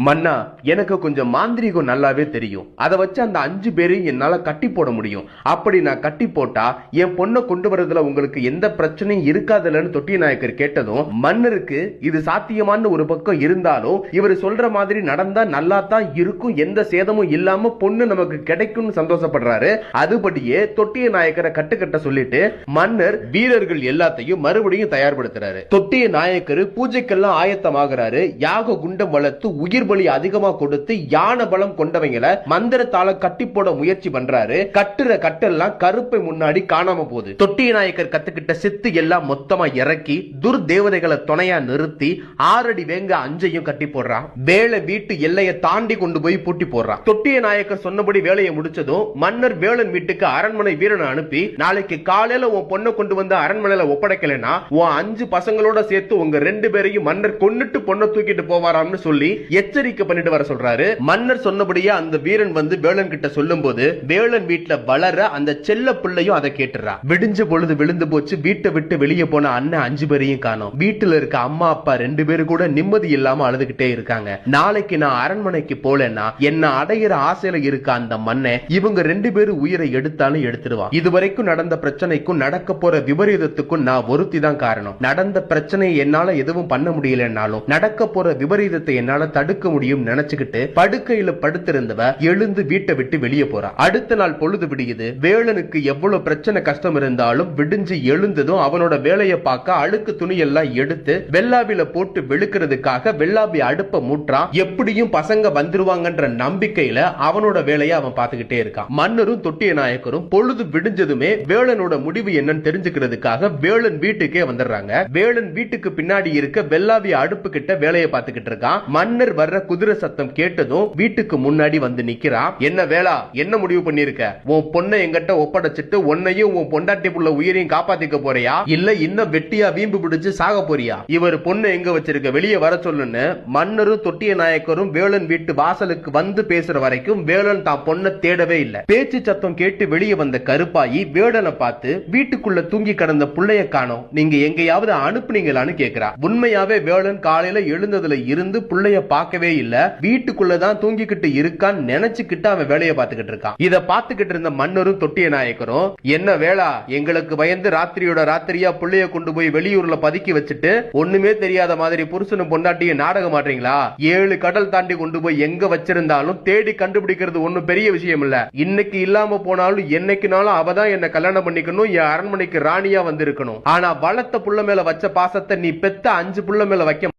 மன்னா, எனக்கு கொஞ்சம் மாந்திரீகம் நல்லாவே தெரியும். அதை வச்சு அந்த 5 பேரையும் என்னால கட்டி போட முடியும். அப்படி நான் கட்டி போட்டா என் பொண்ணை கொண்டு வரதுல உங்களுக்கு எந்த பிரச்சனையும் இருக்காதுன்னு தொட்டிய நாயக்கர் கேட்டதும் மன்னருக்கு இது சாத்தியமான ஒரு பக்கம் இருந்தாலும் இவர் சொல்ற மாதிரி நடந்தா நல்லா தான் இருக்கும், எந்த சேதமும் இல்லாம பொண்ணு நமக்கு கிடைக்கும்னு சந்தோஷப்படுறாரு. அதுபடியே தொட்டிய நாயக்கரை கட்டுக்கட்ட சொல்லிட்டு மன்னர் வீரர்கள் எல்லாத்தையும் மறுபடியும் தயார்படுத்துறாரு. தொட்டிய நாயக்கர் பூஜைக்கெல்லாம் ஆயத்தமாகிறாரு. யாக குண்டம் வளர்த்து உயிர் பலி அதிகமா கொடுத்து யானை பலம் கொண்டவங்களை மந்திரத்தால கட்டி போட முயற்சி பண்றாரு. கட்டுற கட்டெல்லாம் கருப்பை முன்னாடி காணாம போகுது. தொட்டிய நாயக்கர் கத்துக்கிட்ட சித்து எல்லாம் மொத்தமா இறக்கி துர் தேவதைகளை துணையா நிறுத்தி 6 அடி வேங்க 5ஐயும் கட்டி போடுறான். வேலை வீட்டு எல்லையை தாண்டி கொண்டு போய் பூட்டி போடுறான். தொட்டிய நாயக்கர் சொன்னபடி வேலையை முடிச்சதும் மன்னர் வேலன் வீட்டுக்கு அரண்மனை வீரனை அனுப்பி, நாளைக்கு காலையில உன் பொண்ணை கொண்டு வந்து அரண்மனையில ஒப்படைக்கலனா உன் 5 பசங்களோட சேர்த்து உங்க 2 பேரையும் மன்னர் கொன்னுட்டு பொண்ணை தூக்கிட்டு போவாராம்னு சொல்லி எச்சரிக்கை பண்ணிட்டு வர சொல்றாரு. மன்னர் சொன்னபடியே அந்த வீரன் வந்து வேலன் கிட்ட சொல்லும் போது வேலன் வீட்டுல வளர அந்த செல்ல பிள்ளையும் அதை கேட்டுறா. விடிஞ்ச பொழுது விழுந்து போச்சு. வீட்டை விட்டு வெளியே போன அண்ணன் 5 பேரையும் காணோம். வீட்டுல இருக்க அம்மா அப்பா 2 பேரு கூட நிம்மதி இல்லாம அழுதுகிட்டே இருக்காங்க. நாளைக்கு நான் அரண்மனைக்கு போலன்னா என்ன அடையிற ஆசையில இருக்க அந்த மண்ணை இவங்க 2 பேரும் உயிரை எடுத்தாலும் எடுத்துருவான். இதுவரைக்கும் நடந்த பிரச்சனைக்கும் நடக்க போற விபரீதத்துக்கும் நான் ஒருத்தி தான் காரணம். நடந்த பிரச்சனையை என்னால எதுவும் பண்ண முடியலன்னாலும் நடக்க போற விபரீதத்தை என்னால தடுக்க முடியும் நினைச்சுக்கிட்டு படுக்கையில படுத்திருந்தவ எழுந்து வீட்டை விட்டு வெளியே போறா. அடுத்த நாள் பொழுது விடியுது. வேலனுக்கு எவ்வளவு பிரச்சனை கஷ்டம் இருந்தாலும் விடிஞ்சு எழுந்ததும் அவனோட வேலையை பார்க்க அழுக்கு துணி எல்லாம் எடுத்து வெள்ளாவில போட்டு வெளுக்கிறதுக்காக வெள்ளாவி அடுப்ப மூட்டுறான். எப்படியும் பசங்க வந்துருவாங்கன்ற நம்பிக்கையில அவனோட வேலையை அவன் பார்த்துக்கிட்டே இருக்கான். மன்னரும் தொட்டிய நாயக்கரும் பொழுது விடிஞ்சதுமே வேலனோட முடிவு என்னன்னு தெரிஞ்சுக்கிறதுக்காக வேலன் வீட்டுக்கே வந்துடுறாங்க. வேலன் வீட்டுக்கு பின்னாடி இருக்க வெள்ளாவி அடுப்பு கிட்ட வேலையை பார்த்துக்கிட்டு இருக்கான். மன்னர் வர்ற குதிரை சத்தம் கேட்டதும் வீட்டுக்கு முன்னாடி வந்து நிக்கிறான். என்ன வேளா, என்ன முடிவு பண்ணிருக்க? உன் பொண்ணை எங்கிட்ட ஒப்படைச்சிட்டு உன்னையும் உன் பொண்டாட்டி புள்ள உயிரையும் காப்பாத்திக்க போறியா, இல்ல இன்னும் வெட்டியா வீம்பு பிடிச்சு சாக போறியா? இவர் பொண்ணு எங்க வச்சிருக்க, வெளியே வர சொல்லுன்னு மன்னரும் தொட்டிய நாயக்கரும் வேலன் வீட்டு வாசலுக்கு வந்து பேசுற வரைக்கும் வேலன் தான் பொண்ணை தேடவே இல்லை. பேச்சு சத்தம் கேட்டு வெளியே வந்த கருப்பாயி வேலனை பார்த்து, வீட்டுக்குள்ள தூங்கி கிடந்த புள்ளைய காணோம், நீங்க எங்கேயாவது அனுப்புனீங்களான்னு கேக்குறா. உண்மையாவே வேலன் காலையில எழுந்ததுல இருந்து புள்ளைய பார்க்கவே இல்ல, வீட்டுக்குள்ளதான் தூங்கிக்கிட்டு இருக்கான்னு நினைச்சுக்கிட்டு அவன் வேலையை பார்த்துக்கிட்டு இருக்கான். இத பார்த்துக்கிட்டு இருந்த மன்னரும் தொட்டிய நாயக்கரும், என்ன வேளா, எங்களுக்கு பயந்து ராத்திரியோட ராத்திரியா புள்ளைய கொண்டு போய் வெளியூர்ல பதுக்கி வச்சுட்டு ஒண்ணுமே தெரியாத மாதிரி புருஷனும் பொண்டாட்டிய நாடகம் மாட்டீங்களா? 7 கடல் தாண்டி கொண்டு போய் எங்க வச்சிருந்தாலும் தேடி கண்டுபிடிக்கிறது ஒண்ணும் பெரிய விஷயம் இல்ல. இன்னைக்கு இல்லாம போனாலும் என்னைக்குனாலும் அவதான் என்ன கல்யாணம் பண்ணிக்கணும், என் அரண்மனைக்கு ராணியா வந்திருக்கணும். ஆனா வளர்த்த புள்ள மேல வச்ச பாசத்தை நீ பெத்த 5 புள்ள மேல வைக்க